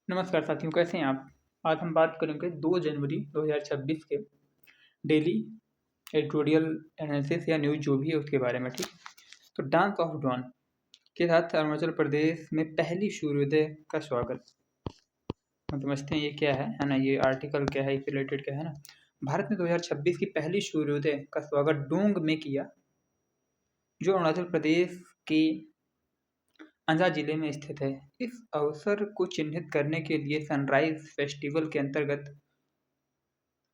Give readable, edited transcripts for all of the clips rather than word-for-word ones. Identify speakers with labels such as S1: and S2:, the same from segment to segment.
S1: नमस्कार साथियों, कैसे हैं आप? आज हम बात करेंगे 2 जनवरी 2026 के डेली एडिटोरियल एनालिसिस या न्यूज़ जो भी है उसके बारे में, ठीक? तो डांस ऑफ डॉन के साथ अरुणाचल प्रदेश में पहली सूर्योदय का स्वागत। हम समझते हैं ये क्या है ना? ये आर्टिकल क्या है, इससे रिलेटेड क्या है ना? भारत ने 2026 की पहली सूर्योदय का स्वागत डोंग में किया, जो अरुणाचल प्रदेश के अंजा जिले में स्थित है। इस अवसर को चिन्हित करने के लिए सनराइज फेस्टिवल के अंतर्गत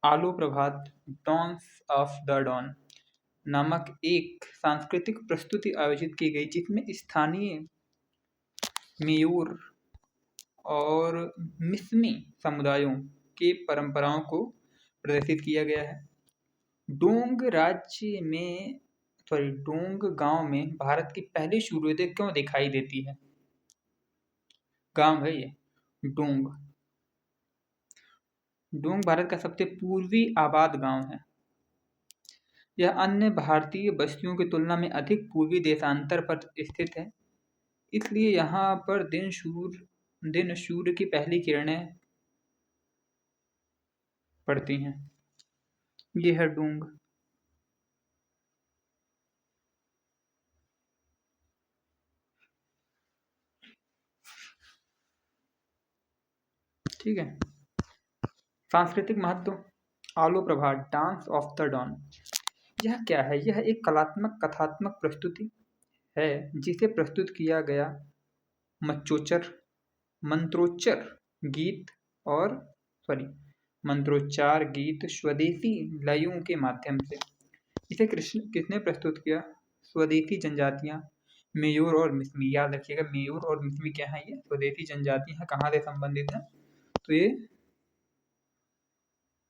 S1: आलो प्रभात डॉन्स ऑफ द डॉन नामक एक सांस्कृतिक प्रस्तुति आयोजित की गई, जिसमें स्थानीय मेयूर और मिसमी समुदायों के परंपराओं को प्रदर्शित किया गया है। डोंग राज्य में डोंग गांव में भारत की पहली सूर्योदय क्यों दिखाई देती है? गांव है ये डोंग। डोंग भारत का सबसे पूर्वी आबाद गांव है। यह अन्य भारतीय बस्तियों की तुलना में अधिक पूर्वी देशांतर पर स्थित है, इसलिए यहाँ पर दिन सूर्य की पहली किरणें पड़ती हैं। ये है डोंग। ठीक है। सांस्कृतिक महत्व। आलो प्रभात डांस ऑफ द डॉन। यह क्या है? यह एक कलात्मक कथात्मक प्रस्तुति है जिसे प्रस्तुत किया गया मचोचर मंत्रोच्चर गीत और मंत्रोच्चार गीत स्वदेशी लयों के माध्यम से। इसे किसने प्रस्तुत किया? स्वदेशी जनजातियां मेयूर और मिसमी। याद रखिएगा, मेयूर और मिसमी क्या है? ये स्वदेशी जनजाति है। कहाँ से संबंधित है? तो ये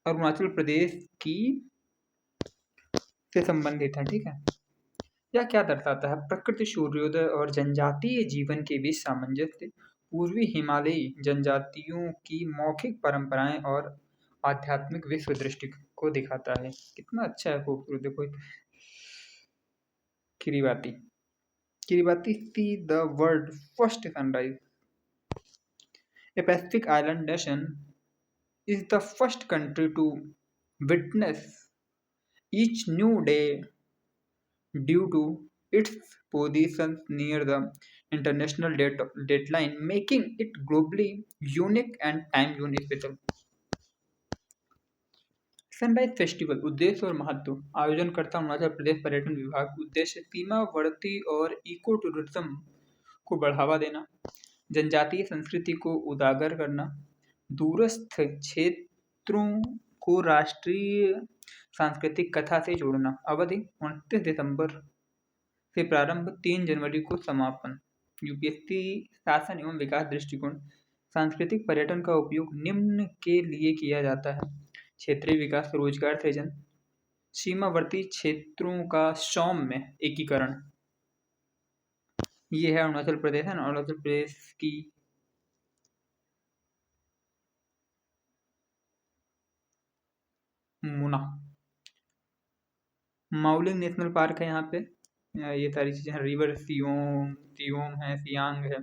S1: अरुणाचल प्रदेश की से संबंधित है। ठीक है। यह क्या दर्शाता है? प्रकृति, सूर्योदय और जनजातीय जीवन के बीच सामंजस्य, पूर्वी हिमालयी जनजातियों की मौखिक परंपराएं और आध्यात्मिक विश्व दृष्टि को दिखाता है। कितना अच्छा है, खूबसूरत। देखो Kiribati Kiribati see the world's first sunrise. A Pacific island nation is the first country to witness each new day due to its position near the international deadline, making it globally unique and time zone special. Sunrise festival उद्देश्य और महत्व। आयोजनकर्ता अरुणाचल प्रदेश पर्यटन विभाग। उद्देश्य सीमावर्ती और eco tourism को बढ़ावा देना, जनजातीय संस्कृति को उजागर करना, दूरस्थ क्षेत्रों को राष्ट्रीय सांस्कृतिक कथा से जोड़ना। अवधि 29 दिसंबर से प्रारंभ, 3 जनवरी को समापन। यूपीएससी शासन एवं विकास दृष्टिकोण। सांस्कृतिक पर्यटन का उपयोग निम्न के लिए किया जाता है: क्षेत्रीय विकास, रोजगार सृजन, सीमावर्ती क्षेत्रों का सौम्य एकीकरण। ये है अरुणाचल प्रदेश है ना, अरुणाचल प्रदेश की मुना माउलिंग नेशनल पार्क है। यहाँ पे ये सारी चीजें हैं। रिवर सियोम है, सियांग है,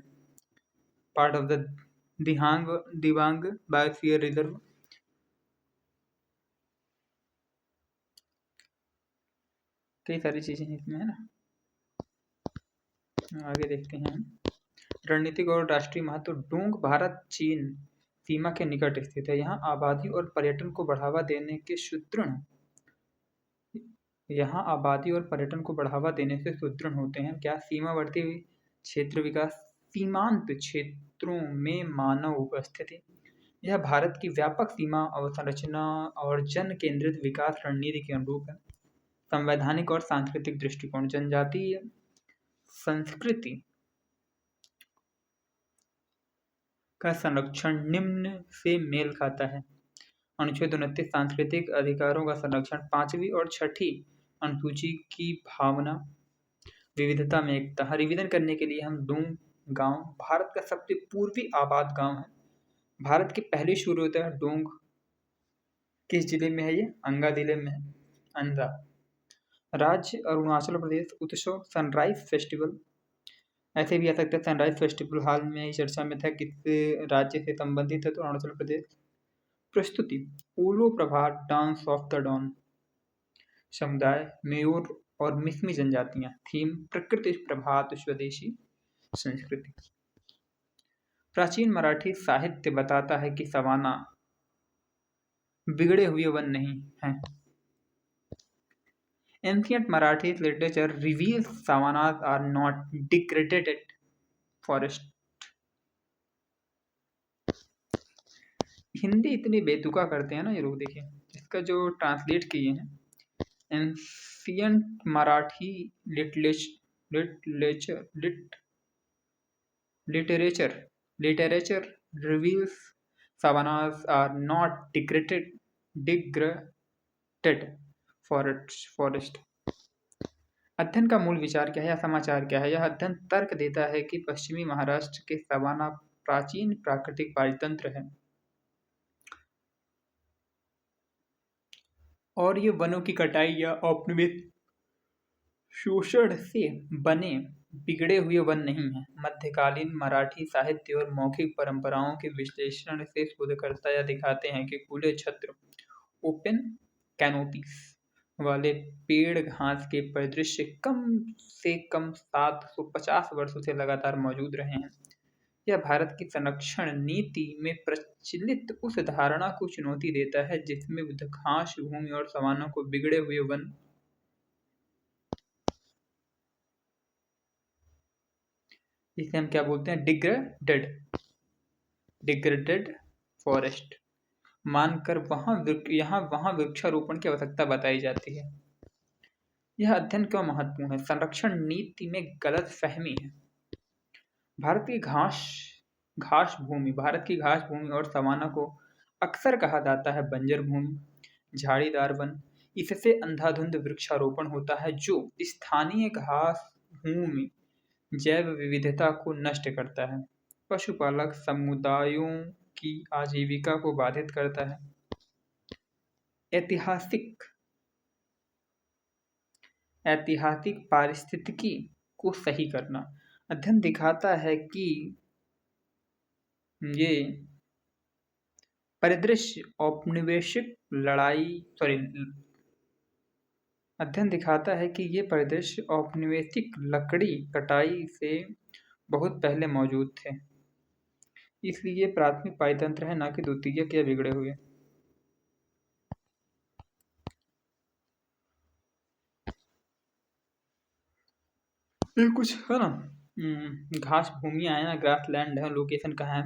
S1: part of the Dibang biosphere reserve. कई सारी चीजें हैं इसमें, है ना। आगे देखते हैं। रणनीतिक और राष्ट्रीय महत्व। डोंग भारत चीन सीमा के निकट स्थित है। यहाँ आबादी और पर्यटन को बढ़ावा देने से सुदृढ़ होते हैं। क्या? सीमावर्ती क्षेत्र विकास, सीमांत क्षेत्रों में मानव उपस्थिति। यह भारत की व्यापक सीमा अवसंरचना और जन केंद्रित विकास रणनीति के अनुरूप है। संवैधानिक और सांस्कृतिक दृष्टिकोण। जनजातीय संस्कृति का संरक्षण निम्न से मेल खाता है। अनुच्छेद 29 सांस्कृतिक अधिकारों का संरक्षण। 5वीं और 6ठी अनुसूची की भावना, विविधता में एकता। रिवीजन करने के लिए हम डोंग गांव भारत का सबसे पूर्वी आबाद गांव है। भारत की पहली सूर्योदय डोंग किस जिले में है? ये अंगा जिले में है। अंजा। राज्य अरुणाचल प्रदेश। उत्सव सनराइज फेस्टिवल। ऐसे भी आ सकता है सनराइज फेस्टिवल हाल में ही चर्चा में था, किस राज्य से संबंधित है, तो अरुणाचल प्रदेश। प्रस्तुति ओलो प्रभात डांस ऑफ द डॉन। समुदाय मयूर और मिसमी जनजातियां। थीम प्रकृति प्रभात स्वदेशी संस्कृति। प्राचीन मराठी साहित्य बताता है कि सवाना बिगड़े हुए वन नहीं हैं। Ancient Marathi literature reveals savannas are not degraded forest. Hindi इतनी बेतुका करते हैं ना ये लोग, देखिए इसका जो ट्रांसलेट किए हैं, ancient Marathi literature literature reveals savannas are not degraded forest. अध्ययन का मूल विचार क्या है या समाचार क्या है? यह अध्ययन तर्क देता है कि पश्चिमी महाराष्ट्र के सवाना प्राचीन प्राकृतिक पारितंत्र है और ये वनों की कटाई या औपनिवेशिक शोषण से बने बिगड़े हुए वन नहीं हैं। मध्यकालीन मराठी साहित्य और मौखिक परंपराओं के विश्लेषण से शोधकर्ता यह दिखाते हैं कि खुले छत्र ओपन कैनोपीज वाले पेड़ घास के परिदृश्य कम से कम 750 वर्षों से लगातार मौजूद रहे हैं। यह भारत की संरक्षण नीति में प्रचलित उस धारणा को चुनौती देता है जिसमें घास भूमि और सवानों को बिगड़े हुए वन जिसे हम क्या बोलते हैं डिग्रेडेड फॉरेस्ट मानकर वहां वृक्षारोपण की आवश्यकता बताई जाती है। यह अध्ययन क्यों महत्वपूर्ण है? संरक्षण नीति में गलत फहमी है। भारत की घास भूमि और सवाना को अक्सर कहा जाता है बंजर भूमि, झाड़ीदार वन। इससे अंधाधुंध वृक्षारोपण होता है जो स्थानीय घास भूमि जैव विविधता को नष्ट करता है, पशुपालक समुदायों की आजीविका को बाधित करता है। ऐतिहासिक पारिस्थितिकी को सही करना। अध्ययन दिखाता है कि ये परिदृश्य औपनिवेशिक लकड़ी कटाई से बहुत पहले मौजूद थे, इसलिए प्राथमिक पारितंत्र है, न कि द्वितीयक या बिगड़े हुए। ये कुछ है ना घास भूमियाँ है ना, ग्रास लैंड है। लोकेशन कहाँ है?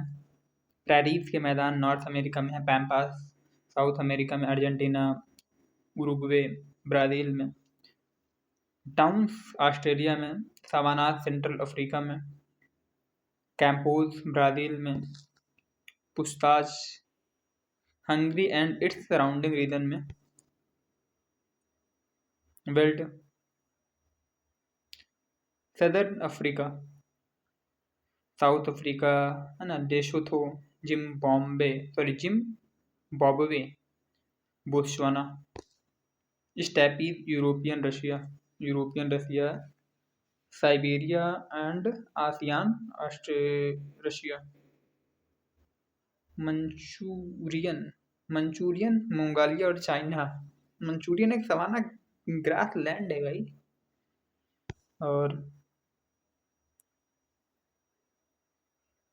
S1: प्रेरीज के मैदान नॉर्थ अमेरिका में है, पैम्पास साउथ अमेरिका में, अर्जेंटीना, उरुग्वे ब्राज़ील में, डाउन्स ऑस्ट्रेलिया में, सावानास सेंट्रल अफ्रीका में, कैंपोज ब्राज़ील में, puszta Hungary and its surrounding region में, belt Southern Africa, South Africa है ना, Lesotho, Zimbabwe, Botswana, steppes European Russia, Siberia and Asian Russia, Manchurian Mongolia और China. Manchurian एक savanna grassland है भाई। और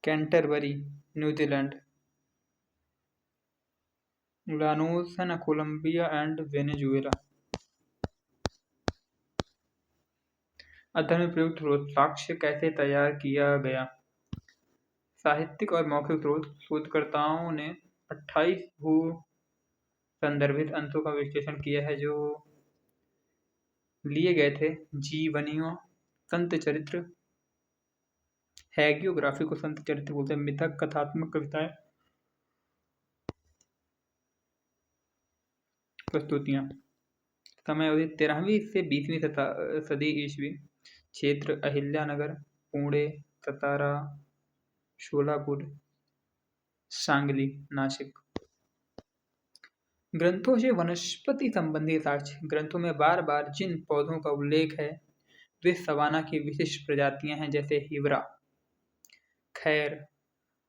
S1: कैंटरबरी न्यूजीलैंड, लानोस है ना, कोलंबिया एंड वेनेजुएला। अध्ययन में प्रयुक्त स्रोत साक्ष्य कैसे तैयार किया गया? साहित्यिक और मौखिक स्रोत। शोधकर्ताओं ने 28 भू संदर्भित अंशों का विश्लेषण किया है जो लिए गए थे। जीवनियों, संत चरित्र, हैगियोग्राफी को संत चरित्र बोलते हैं, मिथक, कथात्मक कविताएं, प्रस्तुतियां। समय अवधि 13वीं से 20वीं सदी ईस्वी। क्षेत्र अहिल्यानगर, पुणे, सतारा, शोलापुर, सांगली, नासिक। ग्रंथों से वनस्पति संबंधी साक्ष्य। ग्रंथों में बार बार जिन पौधों का उल्लेख है वे सवाना की विशिष्ट प्रजातियां हैं जैसे हिवरा, खैर,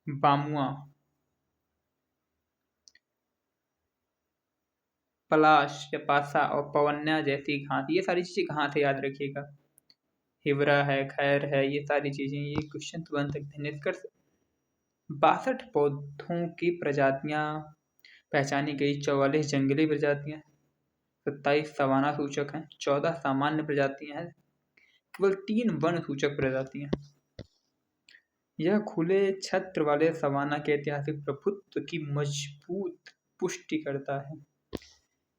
S1: बामुआ, पलाश या पासा और पवन्या जैसी घास। ये सारी चीजें घास है, याद रखिएगा। हिवरा है, खैर है, ये सारी चीजें, ये क्वेश्चन तो बन सकते हैं। निष्कर्ष 62 पौधों की प्रजातियां पहचानी गई, 44 जंगली प्रजातियां, 27 सवाना सूचक हैं, 14 सामान्य प्रजातियां हैं, केवल 3 वन सूचक प्रजातियां। यह खुले छत्र वाले सवाना के ऐतिहासिक प्रभुत्व की मजबूत पुष्टि करता है।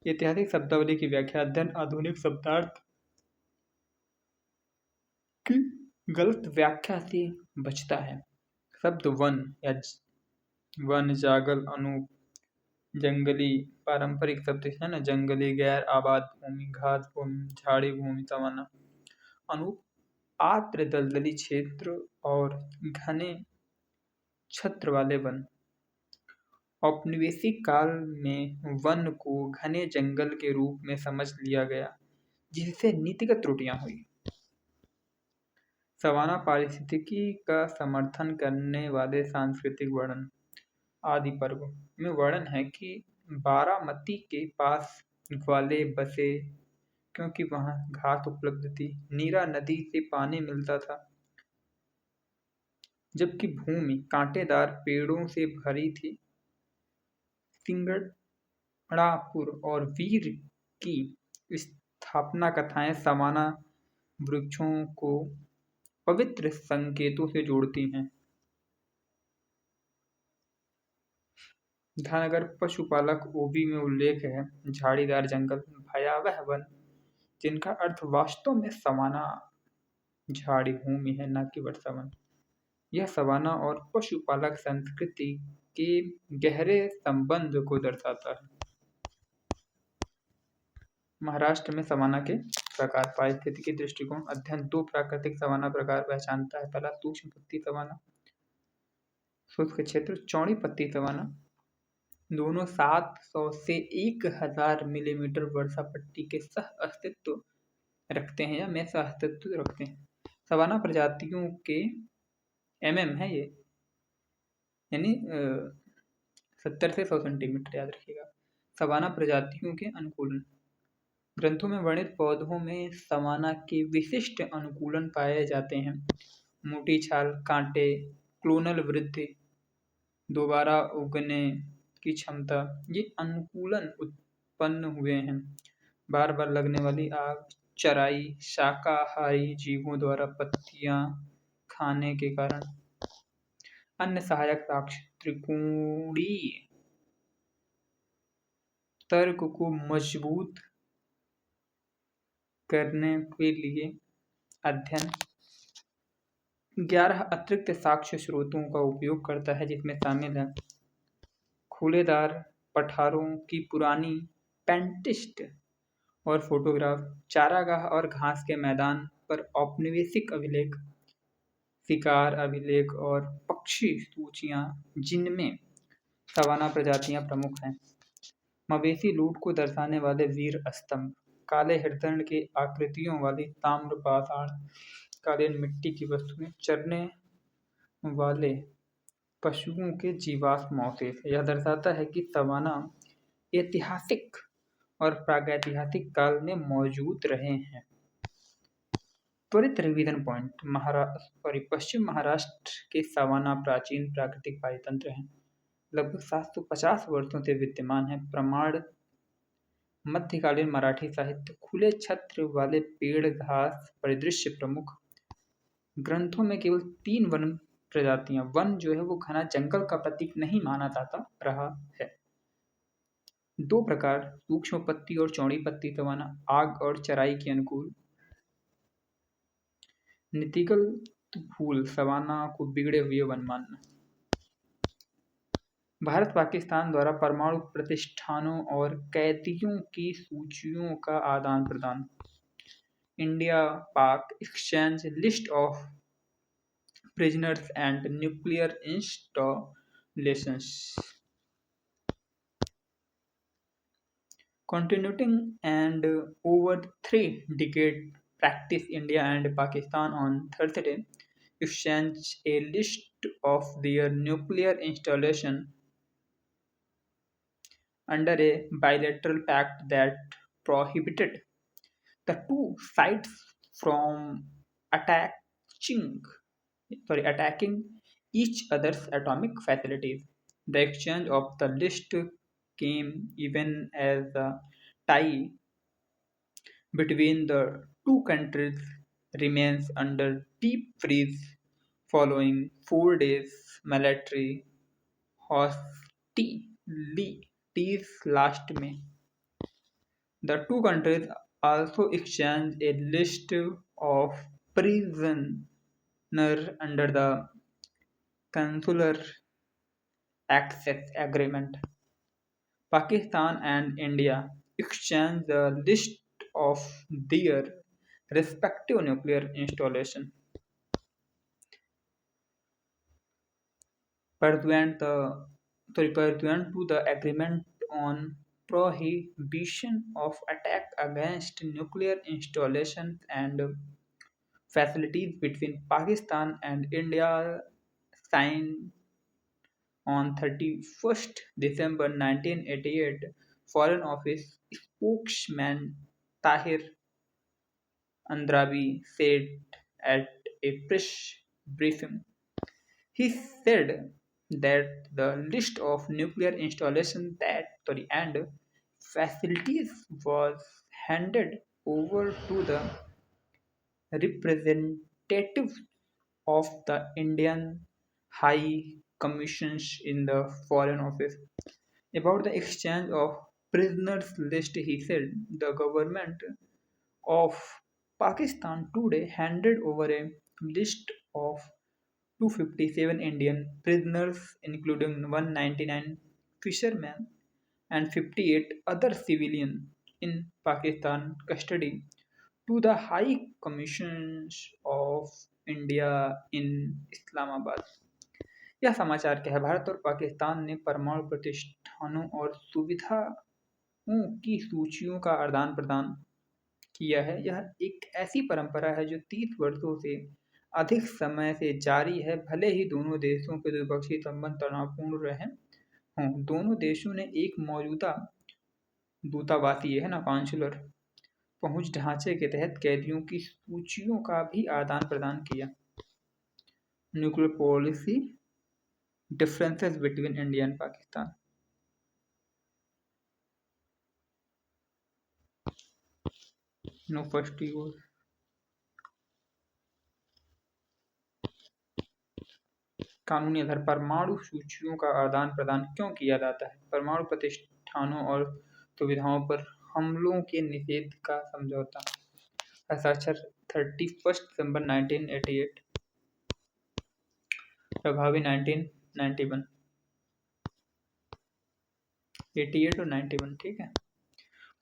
S1: ऐतिहासिक शब्दावली की व्याख्या अध्ययन आधुनिक शब्दार्थ की गलत व्याख्या से बचता है। शब्द वन या वन, जागल, अनूप, जंगली, पारंपरिक शब्द है ना, जंगली, गैर आबाद भूमि, घास भूमि, झाड़ी भूमि, सवाना। अनूप आर्द्र दलदली क्षेत्र और घने छत्र वाले वन। औपनिवेशिक काल में वन को घने जंगल के रूप में समझ लिया गया, जिससे नीतिगत त्रुटियां हुई। सवाना पारिस्थितिकी का समर्थन करने वाले सांस्कृतिक वर्णन। आदि पर्व में वर्णन है कि बारामती के पास ग्वाले बसे क्योंकि वहां घास उपलब्ध थी, नीरा नदी से पानी मिलता था, जबकि भूमि कांटेदार पेड़ों से भरी थी। सिंगड़ापुर और वीर की स्थापना कथाएं सवाना वृक्षों को पवित्र संकेतों से जोड़ती हैं। ध्यानगर पशुपालक ओबी में उल्लेख है, झाड़ीदार जंगल, भयावह वन, जिनका अर्थ वास्तव में सवाना झाड़ी भूमि है, न कि वर्षा वन। यह सवाना और पशुपालक संस्कृति के गहरे संबंध को दर्शाता है। महाराष्ट्र में सवाना के प्रकार। पारिस्थितिकी दृष्टिकोण अध्ययन 2 प्राकृतिक सवाना प्रकार पहचानता है। पहला सूक्ष्म पत्ती सवाना, शुष्क क्षेत्र, चौड़ी पत्ती सवाना। दोनों 700 से 1000 मिलीमीटर वर्षा पट्टी के सह अस्तित्व रखते हैं या में सह अस्तित्व रखते हैं। सवाना प्रजातियों के है ये, यानी 70 से 100 सेंटीमीटर, याद रखिएगा। सवाना प्रजातियों के अनुकूलन। ग्रंथों में वर्णित पौधों में सवाना के विशिष्ट अनुकूलन पाए जाते हैं। मोटी छाल, कांटे, क्लोनल वृद्धि, दोबारा उगने की क्षमता, ये अनुकूलन उत्पन्न हुए हैं। बार बार लगने वाली आग, चराई, शाकाहारी जीवों द्वारा पत्तियां खाने के कारण। अन्य सहायक साक्ष्य त्रिकोणीय तर्क को मजबूत करने के लिए अध्ययन 11 अतिरिक्त साक्ष्य स्रोतों का उपयोग करता है, जिसमें शामिल है खुलेदार पठारों की पुरानी पेंटिस्ट और फोटोग्राफ, चारागाह और घास के मैदान पर औपनिवेशिक अभिलेख, शिकार अभिलेख और पक्षी सूचियां जिनमें सवाना प्रजातियां प्रमुख हैं। मवेशी लूट को दर्शाने वाले वीर स्तंभ, काले हिरतन के आकृतियों वाली ताम्र पाषाण कालीन मिट्टी की वस्तुएं, चरने वाले पशुओं के जीवाश्म अवशेष। यह दर्शाता है कि सवाना ऐतिहासिक और प्रागैतिहासिक काल में मौजूद रहे हैं। त्वरित रिवीजन पॉइंट। पश्चिम महाराष्ट्र के सवाना प्राचीन प्राकृतिक पारितंत्र हैं, लगभग 750 वर्षों से विद्यमान है। प्रमाण मध्यकालीन मराठी साहित्य, खुले छत्र वाले पेड़, घास परिदृश्य प्रमुख। ग्रंथों में केवल 3 वन प्रजातियां, वन जो है वो घना जंगल का प्रतीक नहीं माना जाता रहा है। 2 प्रकार, सूक्ष्म पत्ती और चौड़ी पत्ती सवाना, आग और चराई के अनुकूल। नीतिगल फूल सवाना को बिगड़े हुए वन मानना। भारत पाकिस्तान द्वारा परमाणु प्रतिष्ठानों और कैदियों की सूचियों का आदान प्रदान। इंडिया पाक exchange list of prisoners and nuclear installations. Continuing and over 3 decade practice, India and Pakistan on Thursday exchanged a list of their nuclear installation under a bilateral pact that prohibited the two sides from attaching, attacking each other's atomic facilities. The exchange of the list came even as the tie between the two countries remains under deep freeze following 4 days military hostilities last May. The two countries also exchanged a list of prisoners under the Consular Access Agreement. Pakistan and India exchanged the list of their respective nuclear installations. Pursuant, the, pursuant to the agreement on prohibition of attack against nuclear installations and facilities between Pakistan and India signed on 31st December 1988, Foreign Office spokesman Tahir Andrabi said at a press briefing. He said that the list of nuclear installations and facilities was handed over to the representatives of the Indian High Commissions in the Foreign Office. About the exchange of prisoners list, he said the government of Pakistan today handed over a list of 257 Indian prisoners, including 199 fishermen and 58 other civilians in Pakistan custody, to the High Commissions of India in Islamabad. यह समाचार क्या है? भारत और पाकिस्तान ने परमाणु प्रतिष्ठानों और सुविधाओं की सूचियों का आदान प्रदान किया है। यह एक ऐसी परंपरा है जो 30 वर्षों से अधिक समय से जारी है, भले ही दोनों देशों के द्विपक्षीय संबंध तनावपूर्ण रहे हों। दोनों देशों ने एक मौजूदा दूतावासीय कॉन्सुलर पहुंच ढांचे के तहत कैदियों की सूचियों का भी आदान प्रदान किया। Nuclear policy differences between India and Pakistan. No first use. कानूनी आधार परमाणु सूचियों का आदान प्रदान क्यों किया जाता है? परमाणु प्रतिष्ठानों और सुविधाओं पर हमलों के निषेध का समझौता। हस्ताक्षर 31 दिसंबर 1988, प्रभावी 1991, 88 और 91। ठीक है।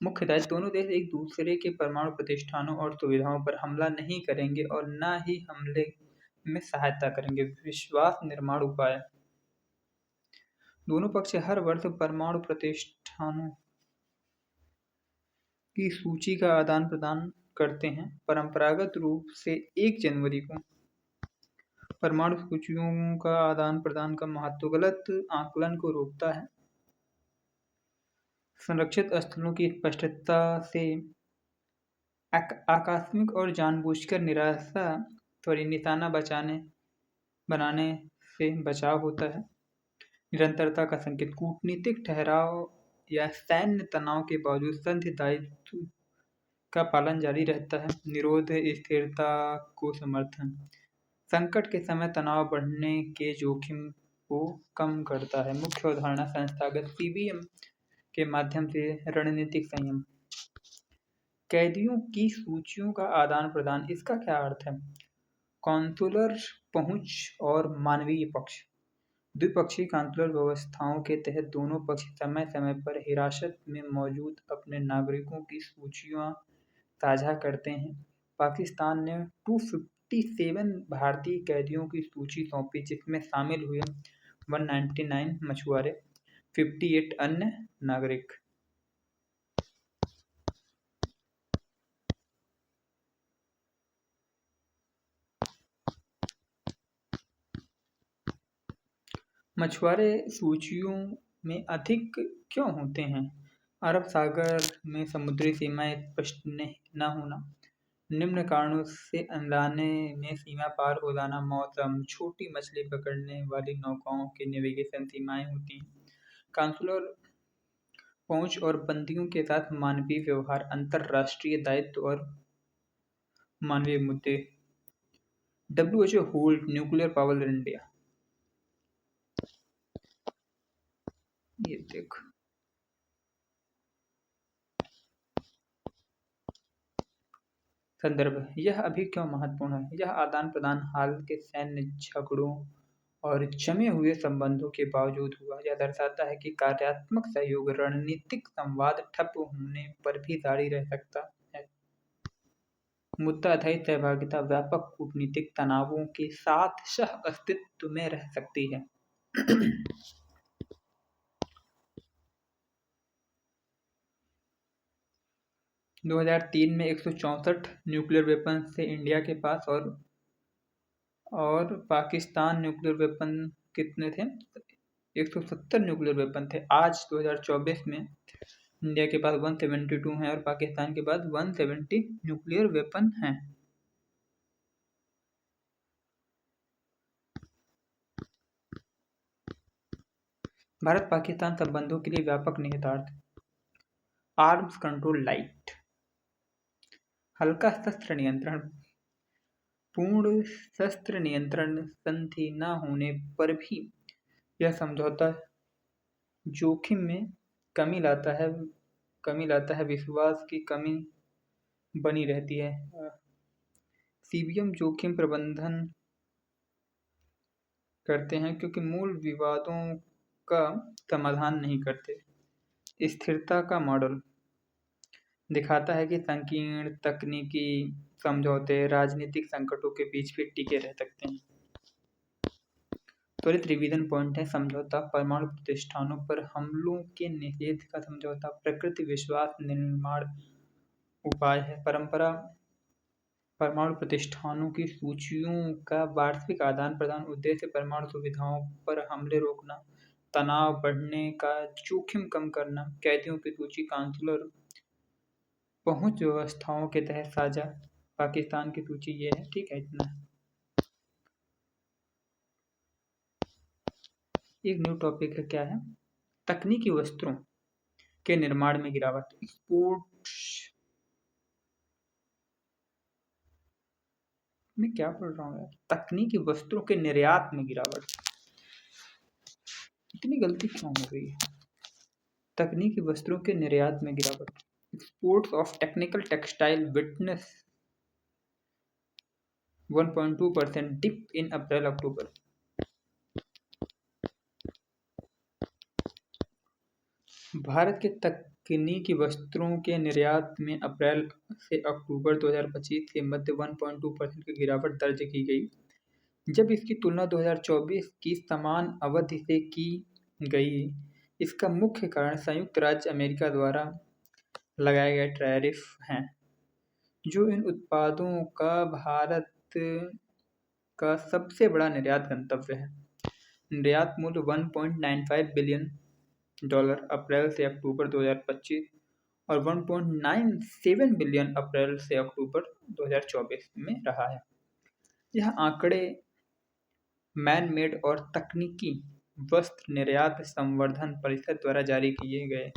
S1: मुख्य दायित्व, दोनों देश एक दूसरे के परमाणु प्रतिष्ठानों और सुविधाओं पर हमला नहीं करेंगे और न ही हमले में सहायता करेंगे। विश्वास निर्माण उपाय, दोनों पक्ष हर वर्ष परमाणु प्रतिष्ठानों की सूची का आदान प्रदान करते हैं। परंपरागत रूप से 1 जनवरी को परमाणु सूचियों का आदान प्रदान का महत्व गलत आकलन को रोकता है। संरक्षित स्थलों की स्पष्टता से आकस्मिक और जानबूझकर निशाना बनाने से बचाव होता है। निरंतरता का संकेत, कूटनीतिक ठहराव या सैन्य तनाव के बावजूद संधि दायित्व का पालन जारी रहता है। निरोध, स्थिरता को समर्थन, संकट के समय तनाव बढ़ने के जोखिम को कम करता है। मुख्य अवधारणा, संस्थागत सीबीएम के माध्यम से रणनीतिक संयम। कैदियों की सूचियों का आदान प्रदान, इसका क्या अर्थ है? कॉन्सुलर पहुंच और मानवीय पक्ष, द्विपक्षीय कॉन्सुलर व्यवस्थाओं के तहत दोनों पक्ष समय समय पर हिरासत में मौजूद अपने नागरिकों की सूचियां साझा करते हैं। पाकिस्तान ने 257 भारतीय कैदियों की सूची सौंपी, जिसमें शामिल हुए 199 मछुआरे, 58 अन्य नागरिक। मछुआरे सूचियों में अधिक क्यों होते हैं? अरब सागर में समुद्री सीमाएं स्पष्ट न होना, निम्न कारणों से अनजाने में सीमा पार हो जाना, मौसम, छोटी मछली पकड़ने वाली नौकाओं की नेविगेशन सीमाएं होती हैं, काउंसलर पहुंच और बंदियों के साथ मानवीय व्यवहार, अंतर्राष्ट्रीय दायित्व और मानवीय मुद्दे। WHO hold nuclear power in India. ये देख संदर्भ, यह अभी क्यों महत्वपूर्ण है? यह आदान प्रदान हाल के सैन्य झगड़ों और जमे हुए संबंधों के बावजूद हुआ। यह दर्शाता है कि कार्यात्मक सहयोग रणनीतिक संवाद ठप होने पर भी जारी रह सकता है। मुद्दा आधारित सहभागिता व्यापक कूटनीतिक तनावों के साथ सह अस्तित्व में रह सकती है। 2003 में 164 न्यूक्लियर वेपन्स थे इंडिया के पास और पाकिस्तान न्यूक्लियर वेपन कितने थे? 170 न्यूक्लियर वेपन थे। आज 2024 में इंडिया के पास 172 हैं और पाकिस्तान के पास 170 न्यूक्लियर वेपन हैं। भारत पाकिस्तान संबंधों के लिए व्यापक निहितार्थ। आर्म्स कंट्रोल लाइट, हल्का शस्त्र नियंत्रण, पूर्ण शस्त्र नियंत्रण संधि न होने पर भी यह समझौता जोखिम में कमी लाता है, विश्वास की कमी बनी रहती है। सीबीएम जोखिम प्रबंधन करते हैं क्योंकि मूल विवादों का समाधान नहीं करते। स्थिरता का मॉडल दिखाता है कि संकीर्ण तकनीकी समझौते राजनीतिक संकटों के बीच भी टिके रह सकते हैं। त्वरित रिवीजन पॉइंट है समझौता, परमाणु प्रतिष्ठानों पर हमलों के निषेध का समझौता, प्रकृति विश्वास निर्माण उपाय है। परमाणु प्रतिष्ठानों की सूचियों का वार्षिक आदान प्रदान, उद्देश्य परमाणु सुविधाओं पर हमले रोकना, तनाव बढ़ने का जोखिम कम करना, कैदियों की सूची, काउंसलर पहुंच व्यवस्थाओं के तहत साझा। पाकिस्तान की सूची ये है, ठीक है, इतना। एक न्यू टॉपिक है, क्या है? तकनीकी वस्त्रों के निर्माण में गिरावट। एक्सपोर्ट्स मैं क्या पढ़ रहा हूँ यार? तकनीकी वस्त्रों के निर्यात में गिरावट। इतनी गलती क्यों हो रही है? तकनीकी वस्त्रों के निर्यात में गिरावट। Exports of technical textile witness 1.2% dip in April October. भारत के तकनीकी वस्त्रों के निर्यात में अप्रैल से अक्टूबर 2025 के मध्य 1.2% की गिरावट दर्ज की गई, जब इसकी तुलना 2024 की समान अवधि से की गई। इसका मुख्य कारण संयुक्त राज्य अमेरिका द्वारा लगाए गए टैरिफ हैं, जो इन उत्पादों का भारत का सबसे बड़ा निर्यात गंतव्य है। निर्यात मूल्य $1.95 बिलियन अप्रैल से अक्टूबर 2025 और 1.97 बिलियन अप्रैल से अक्टूबर 2024 में रहा है। यह आंकड़े मैन मेड और तकनीकी वस्त्र निर्यात संवर्धन परिषद द्वारा जारी किए गए।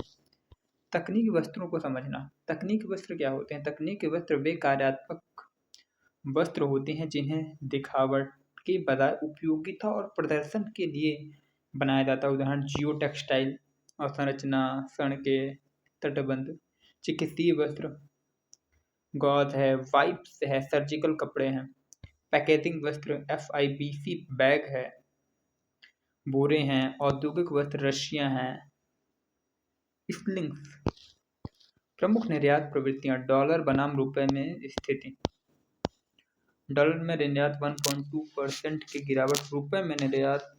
S1: तकनीकी वस्त्रों को समझना। तकनीकी वस्त्र क्या होते हैं? तकनीकी वस्त्र वे कार्यात्मक वस्त्र होते हैं जिन्हें दिखावट के बजाय उपयोगिता और प्रदर्शन के लिए बनाया जाता है। उदाहरण जियो टेक्सटाइल, अवसंरचना, सड़कें, तटबंध। चिकित्सीय वस्त्र गॉज है, वाइप्स है, सर्जिकल कपड़े हैं। पैकेजिंग वस्त्र FIBC बैग है, बोरे हैं। औद्योगिक वस्त्र रस्सियां हैं, स्लिंग्स। प्रमुख निर्यात प्रवृत्तियां। डॉलर बनाम रुपए में स्थिति। डॉलर में निर्यात 1.2% की गिरावट, रुपए में निर्यात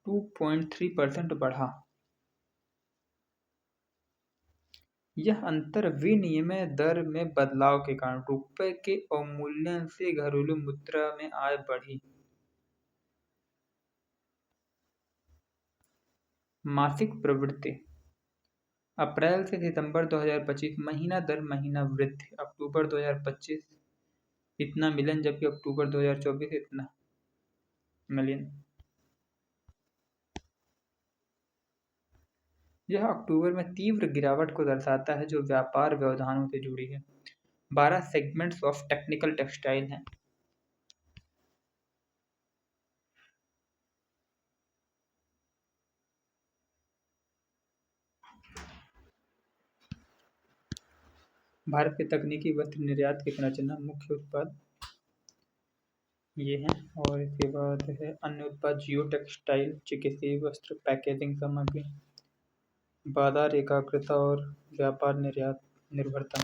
S1: 2.3% बढ़ा। यह अंतर विनिमय दर में बदलाव के कारण रुपए के अवमूल्यन से घरेलू मुद्रा में आय बढ़ी। मासिक प्रवृत्ति अप्रैल से सितंबर 2025 महीना दर महीना वृद्धि, अक्टूबर 2025 इतना मिलियन, जबकि अक्टूबर 2024 इतना मिलियन। यह अक्टूबर में तीव्र गिरावट को दर्शाता है जो व्यापार व्यवधानों से जुड़ी है। 12 सेगमेंट्स ऑफ टेक्निकल टेक्सटाइल हैं। भारत के तकनीकी वस्त्र निर्यात की संरचना, मुख्य उत्पाद ये हैं, और इसके बाद है अन्य उत्पाद जियो टेक्सटाइल, चिकित्सीय वस्त्र, पैकेजिंग सामग्री, बाजार एकाग्रता और व्यापार निर्यात निर्भरता।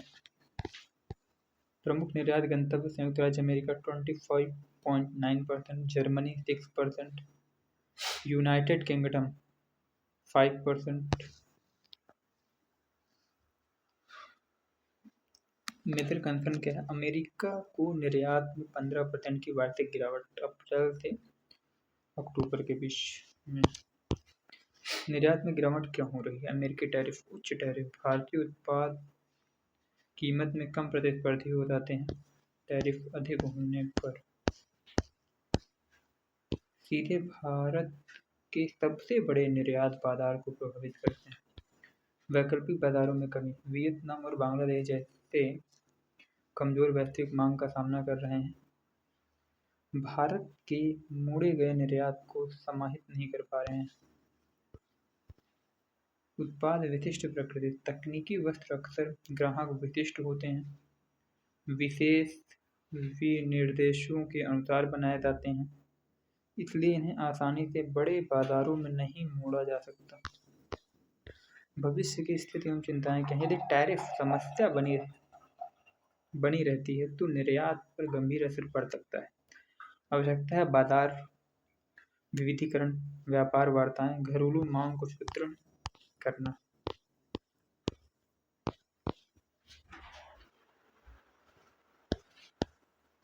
S1: प्रमुख निर्यात गंतव्य संयुक्त राज्य America 25.9%, Germany 6%, United Kingdom 5%। Major concern क्या है? अमेरिका को निर्यात में 15% की वार्षिक गिरावट अप्रैल से अक्टूबर के बीच में। निर्यात में गिरावट क्यों हो रही है? अमेरिकी टैरिफ, उच्च टैरिफ, भारतीय उत्पाद कीमत में कम प्रतिस्पर्धी हो जाते हैं, टैरिफ अधिक होने पर सीधे भारत के सबसे बड़े निर्यात बाजार को प्रभावित करते हैं। वैकल्पिक बाजारों में कमी, वियतनाम और बांग्लादेश जैसे कमजोर वैश्विक मांग का सामना कर रहे हैं, भारत के मोड़े गए निर्यात को समाहित नहीं कर पा रहे हैं। उत्पाद विशिष्ट प्रकृति, तकनीकी वस्त्र अक्सर ग्राहक विशिष्ट होते हैं, विशेष विनिर्देशों के अनुसार बनाए जाते हैं, इसलिए इन्हें आसानी से बड़े बाजारों में नहीं मोड़ा जा सकता। भविष्य की स्थिति एवं चिंताएं क्या हैं? यदि टैरिफ समस्या बनी रहती है तो निर्यात पर गंभीर असर पड़ सकता है। आवश्यकता है बाजार विविधीकरण, व्यापार वार्ताएं, घरेलू मांग को सुदृढ़ करना।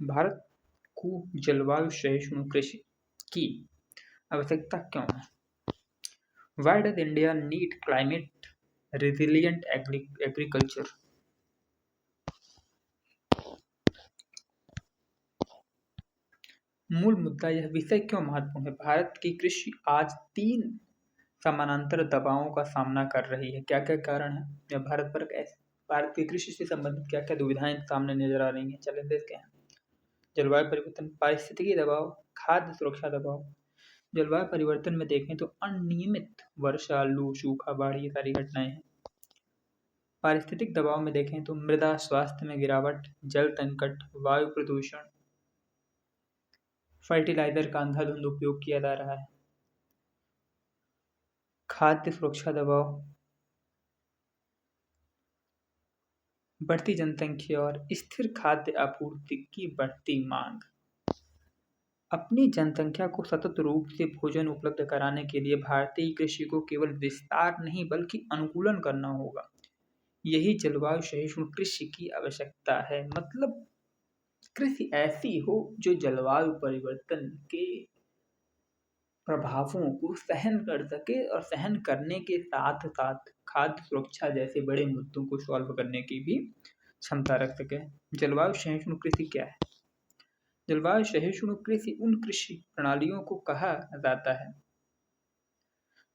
S1: भारत को जलवायु सहिष्णु कृषि की आवश्यकता क्यों है? Why does India need climate resilient agriculture? मूल मुद्दा, यह विषय क्यों महत्वपूर्ण है? भारत की कृषि आज 3 समानांतर दबावों का सामना कर रही है। क्या क्या कारण है या भारत की कृषि से संबंधित क्या क्या दुविधाएं सामने नजर आ रही हैं, चैलेंजेस क्या हैं? जलवायु परिवर्तन, पारिस्थितिकी दबाव, खाद्य सुरक्षा दबाव। जलवायु परिवर्तन में देखें तो अनियमित वर्षा, लू, सूखा, बाढ़, ये सारी घटनाएं हैं। पारिस्थितिक दबाव में देखें तो मृदा स्वास्थ्य में गिरावट, जल संकट, वायु प्रदूषण, फर्टिलाइजर का अंधाधुंध उपयोग किया जा रहा है। खाद्य सुरक्षा दबाव, बढ़ती जनसंख्या और स्थिर खाद्य आपूर्ति की बढ़ती मांग। अपनी जनसंख्या को सतत रूप से भोजन उपलब्ध कराने के लिए भारतीय कृषि को केवल विस्तार नहीं बल्कि अनुकूलन करना होगा। यही जलवायु सहिष्णु कृषि की आवश्यकता है। मतलब कृषि ऐसी हो जो जलवायु परिवर्तन के प्रभावों को सहन कर सके और सहन करने के साथ साथ खाद्य सुरक्षा जैसे बड़े मुद्दों को सॉल्व करने की भी क्षमता रख सके। जलवायु सहिष्णु कृषि क्या है? जलवायु सहिष्णु कृषि उन कृषि प्रणालियों को कहा जाता है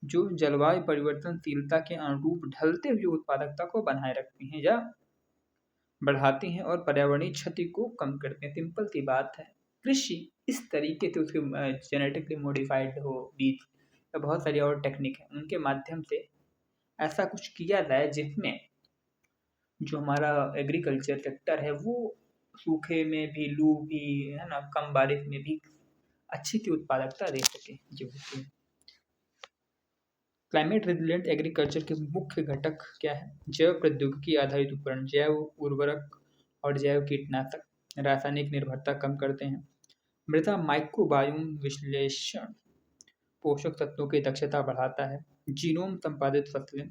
S1: जो जलवायु परिवर्तनशीलता के अनुरूप ढलते हुए उत्पादकता को बनाए रखती हैं या बढ़ाती हैं और पर्यावरणीय क्षति को कम करते हैं। सिंपल सी बात है, कृषि इस तरीके से उसके जेनेटिकली मॉडिफाइड हो बीज या बहुत सारी और टेक्निक है, उनके माध्यम से ऐसा कुछ किया जाए जिसमें जो हमारा एग्रीकल्चर सेक्टर है वो सूखे में भी, लू भी, है ना, कम बारिश में भी अच्छी सी उत्पादकता दे सके जो होती है। क्लाइमेट रेजिलिएंट एग्रीकल्चर के मुख्य घटक क्या है? जैव प्रौद्योगिकी आधारित उपकरण, जैव उर्वरक और जैव कीटनाशक रासायनिक निर्भरता कम करते हैं। मृदा माइक्रोबायोम विश्लेषण पोषक तत्वों की दक्षता बढ़ाता है। जीनोम संपादित फसलें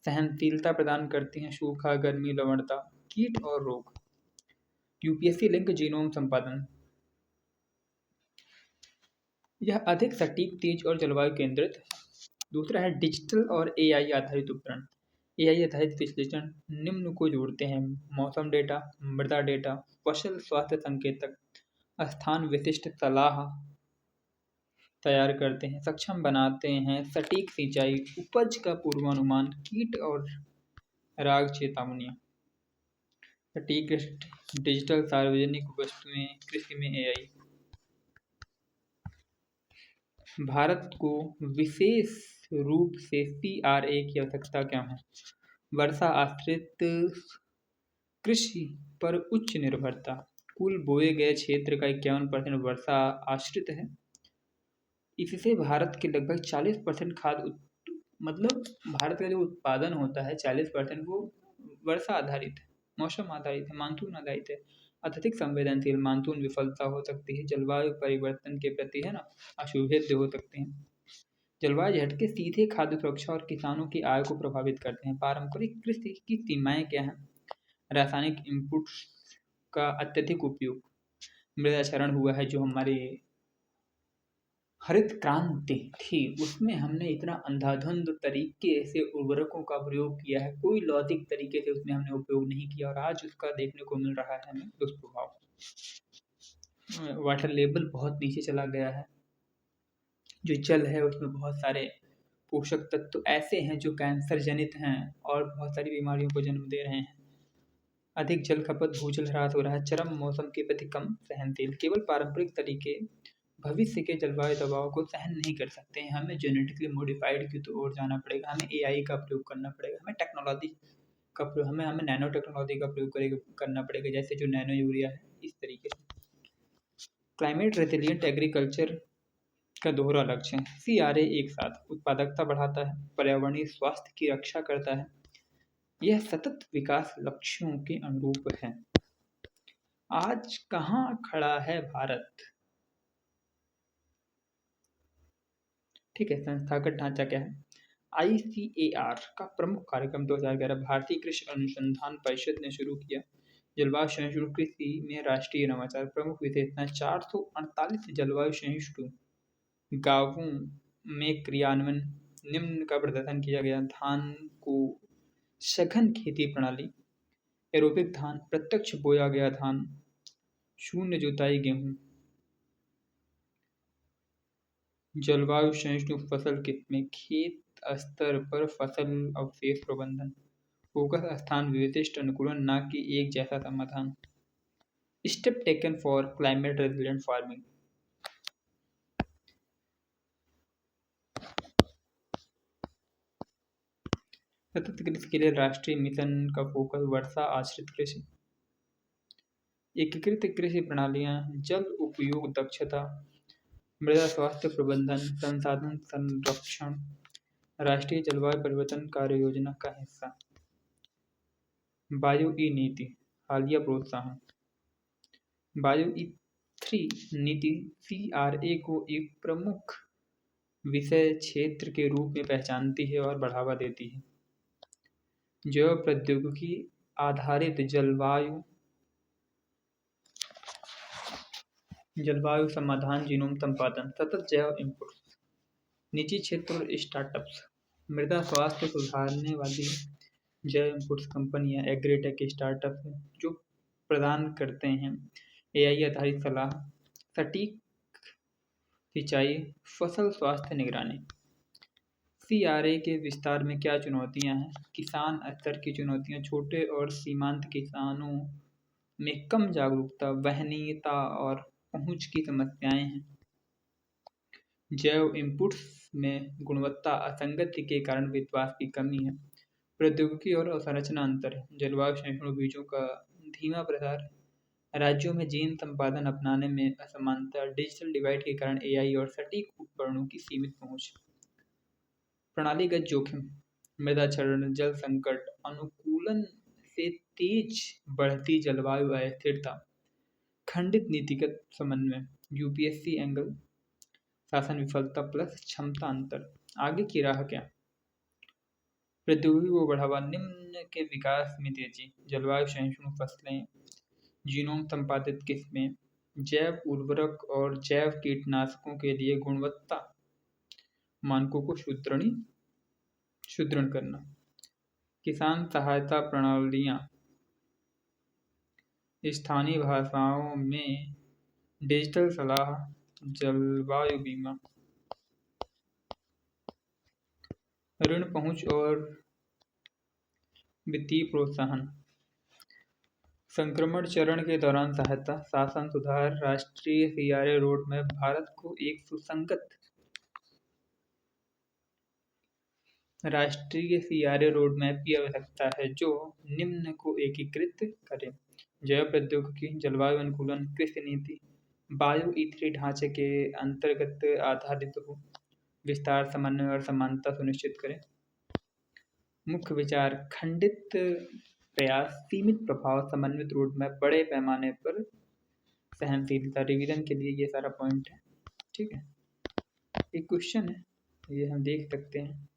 S1: सहनशीलता प्रदान करती हैं, सूखा, गर्मी, लवणता, कीट और रोग। यूपीएससी लिंक जीनोम संपादन, यह अधिक सटीक, तेज और जलवायु केंद्रित है। दूसरा है डिजिटल और एआई आधारित उपकरण। एआई आधारित विश्लेषण निम्न को जोड़ते हैं: मौसम डेटा, मृदा डेटा, फसल स्वास्थ्य संकेतक, स्थान विशिष्ट सलाह तैयार करते हैं, सक्षम बनाते हैं सटीक सिंचाई, उपज का पूर्वानुमान, कीट और राग चेतावनियां। सटीक डिजिटल सार्वजनिक वस्तुएं, कृषि में एआई। भारत को विशेष रूप से सीआरए की आवश्यकता क्यों है? वर्षा आश्रित कृषि पर उच्च निर्भरता। कुल बोए गए क्षेत्र का 51% वर्षा आश्रित है। इससे भारत के लगभग 40% मतलब भारत का जो उत्पादन होता है 40% वो वर्षा आधारित है, मौसम आधारित है, मानसून आधारित है। अत्यधिक संवेदनशील, मानसून विफलता हो सकती है, जलवायु परिवर्तन के प्रति है ना असुविधा हो सकते हैं। जलवायु झटके सीधे खाद्य सुरक्षा और किसानों की आय को प्रभावित करते हैं। पारंपरिक कृषि की सीमाएं क्या हैं? रासायनिक इनपुट्स का अत्यधिक उपयोग, मृदा क्षरण हुआ है, जो हमारे हरित क्रांति थी उसमें हमने इतना अंधाधुंध तरीके से उर्वरकों का प्रयोग किया है, कोई लॉजिक तरीके से उसमें हमने उपयोग नहीं किया और आज उसका देखने को मिल रहा है हमें दुष्प्रभाव। वाटर लेवल बहुत नीचे चला गया है, जो जल है उसमें बहुत सारे पोषक तत्व ऐसे हैं जो कैंसर जनित हैं और बहुत सारी बीमारियों को जन्म दे रहे हैं। अधिक जल खपत, भूजल ह्रास हो रहा है, चरम मौसम के प्रति कम सहनशील। केवल पारंपरिक तरीके भविष्य के जलवायु दबाव को सहन नहीं कर सकते हैं। हमें जेनेटिकली मॉडिफाइड की ओर जाना पड़ेगा, हमें एआई का प्रयोग करना पड़ेगा, हमें टेक्नोलॉजी का प्रयोग हमें नैनो टेक्नोलॉजी का प्रयोग करना पड़ेगा, जैसे जो नैनो यूरिया है, इस तरीके से। क्लाइमेट रेजिलियंट एग्रीकल्चर का दोहरा लक्ष्य है। सीआरए एक साथ उत्पादकता बढ़ाता है, पर्यावरणीय स्वास्थ्य की रक्षा करता है, यह सतत विकास लक्ष्यों के अनुरूप है। आज कहाँ खड़ा है भारत? ठीक है, संस्थागत ढांचा क्या है? आईसीएआर का प्रमुख कार्यक्रम 2011 भारतीय कृषि अनुसंधान परिषद ने शुरू किया। जलवायु सहिष्णु कृषि में राष्ट्रीय नवाचार। प्रमुख विशेषताएं: 448 जलवायु सहिष्णु गांवों में क्रियान्वयन। निम्न का प्रदर्शन किया गया: धान को सघन खेती प्रणाली, एरोबिक धान, प्रत्यक्ष बोया गया धान, शून्य जुताई गेहूं। जलवायु सहिष्णु फसल किस्में, खेत स्तर पर फसल अवशेष प्रबंधन, फोकस स्थान विशिष्ट अनुकूलन, न कि एक जैसा समाधान। Step taken for climate resilient farming. सतत कृषि के लिए राष्ट्रीय मिशन का फोकस वर्षा आश्रित कृषि, एकीकृत कृषि प्रणालियां, जल उपयोग दक्षता, मृदा स्वास्थ्य प्रबंधन, संसाधन संरक्षण, राष्ट्रीय जलवायु परिवर्तन कार्य योजना का हिस्सा। बायो ई नीति, हालिया प्रोत्साहन। बायो ई 3 नीति सीआरए को एक प्रमुख विषय क्षेत्र के रूप में पहचानती है और बढ़ावा देती है। जैव प्रौद्योगिकी आधारित जलवायु समाधान, जीनोम संपादन, सतत जैव इनपुट, निजी क्षेत्र और स्टार्टअप्स, मृदा स्वास्थ्य सुधारने वाली जैव इनपुट्स कंपनियां, एग्रीटेक स्टार्टअप हैं जो प्रदान करते हैं एआई आधारित सलाह, सटीक सिंचाई, फसल स्वास्थ्य निगरानी। सीआरए के विस्तार में क्या चुनौतियां हैं? किसान स्तर की चुनौतियां: छोटे और सीमांत किसानों में कम जागरूकता, वहनीयता और पहुंच की समस्याएं हैं। जैव इनपुट्स में गुणवत्ता असंगति के कारण विश्वास की कमी है। प्रौद्योगिकी और अवसंरचना अंतर है। जलवायु सहिष्णु बीजों का धीमा प्रसार, राज्यों में जीन संपादन अपनाने में असमानता, डिजिटल डिवाइड के कारण एआई और सटीक उपकरणों की सीमित पहुंच। प्रणालीगत जोखिम, मृदा क्षरण, जल संकट, अनुकूलन से तेज बढ़ती जलवायु अस्थिरता, खंडित नीतिगत समन्वय, यूपीएससी एंगल, शासन विफलता प्लस क्षमता अंतर। आगे की राह क्या? प्रौद्योगिकी को बढ़ावा, निम्न के विकास में तेजी, जलवायु सहिष्णु फसलें, जीनोम संपादित किस्में, जैव उर्वरक और जैव कीटनाशकों के लिए गुणवत्ता मानकों को सुदृढ़ करना। किसान सहायता प्रणालियाँ, स्थानीय भाषाओं में डिजिटल सलाह, जलवायु बीमा, ऋण पहुँच और वित्तीय प्रोत्साहन, संक्रमण चरण के दौरान सहायता, शासन सुधार, राष्ट्रीय सीआरए रोडमैप भारत को एक सुसंगत राष्ट्रीय सीआरए रोडमैप की आवश्यकता है जो निम्न को एकीकृत करे: जैव प्रौद्योगिकी, जलवायु अनुकूलन, कृषि नीति, बायो ईथरी ढांचे के अंतर्गत आधारित हो, विस्तार, समन्वय और समानता सुनिश्चित करें। मुख्य विचार: खंडित प्रयास, सीमित प्रभाव, समन्वित रोडमैप, बड़े पैमाने पर सहनशीलता। रिवीजन के लिए ये सारा पॉइंट है, ठीक है। एक क्वेश्चन है, ये हम देख सकते हैं।